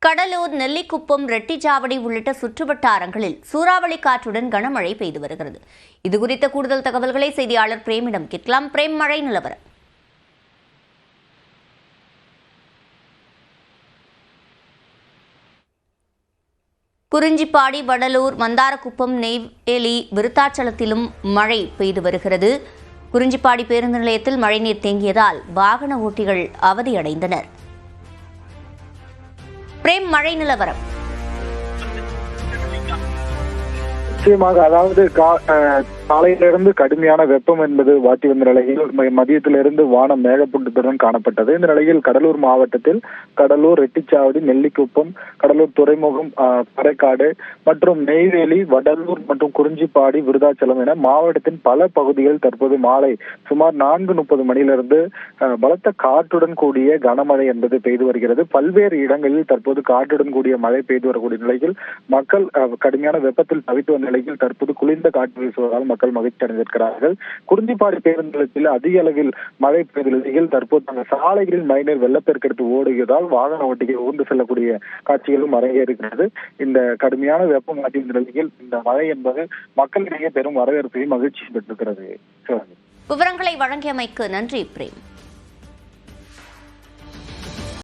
கடலூர், நெல்லிக்குப்பம், ரெட்டிச்சாவடி உள்ளிட்ட சுற்றுவட்டாரங்களில் சூறாவளி காற்றுடன் கனமழை பெய்து வருகிறது. இதுகுறித்த கூடுதல் தகவல்களை செய்தியாளர் பிரேமிடம் கேட்கலாம். பிரேம், மழை நிலவரம். குறிஞ்சிப்பாடி, வடலூர், மந்தாரக்குப்பம், நெய்வேலி, விருத்தாச்சலத்திலும் மழை பெய்து வருகிறது. குறிஞ்சிப்பாடி பேருந்து நிலையத்தில் மழைநீர் தேங்கியதால் வாகன ஓட்டிகள் அவதியடைந்தனர். பிரேம், மழை நிலவரம். நிச்சயமாக, அதாவது காலையிலிருந்து கடுமையான வெப்பம் என்பது வாட்டி வந்த நிலையில் மதியத்திலிருந்து வானம் மேகப்பூட்டத்துடன் காணப்பட்டது. இந்த நிலையில் கடலூர் மாவட்டத்தில் கடலூர், ரெட்டிச்சாவடி, நெல்லிக்குப்பம், கடலூர் துறைமுகம், பறைக்காடு மற்றும் நெய்வேலி, வடலூர் மற்றும் குறிஞ்சிப்பாடி, விருதாச்சலம் என மாவட்டத்தின் பல பகுதிகள் தற்போது மாலை சுமார் 4:30 மணியிலிருந்து பலத்த காற்றுடன் கூடிய கனமழை என்பது பெய்து வருகிறது. பல்வேறு இடங்களில் தற்போது காற்றுடன் கூடிய மழை பெய்து வரக்கூடிய நிலையில் மக்கள் கடுமையான வெப்பத்தில் தவித்து வந்த நிலையில் தற்போது குளிர்ந்த காற்று வீசுவதால் மக்கள் மகிழ்ச்சி அடைந்திருக்கிறார்கள். குறிஞ்சிப்பாடி பேருந்து நிலையத்தில் அதிக அளவில் மழை பெய்த நிலையில் தற்போது அந்த சாலைகளில் மழைநீர் வெள்ளப்பெருக்கெடுத்து ஓடுவதால் வாகன ஓட்டிகள் ஊர்ந்து செல்லக்கூடிய காட்சிகளும் அரங்கேறுகிறது. இந்த கடுமையான வெப்பம் மாற்றிய நிலையில் இந்த மழை என்பது மக்களிடையே பெரும் வரவேற்பையும் மகிழ்ச்சியும் பெற்றிருக்கிறது. விவரங்களை வழங்கியமைக்கு நன்றி பிரேம்.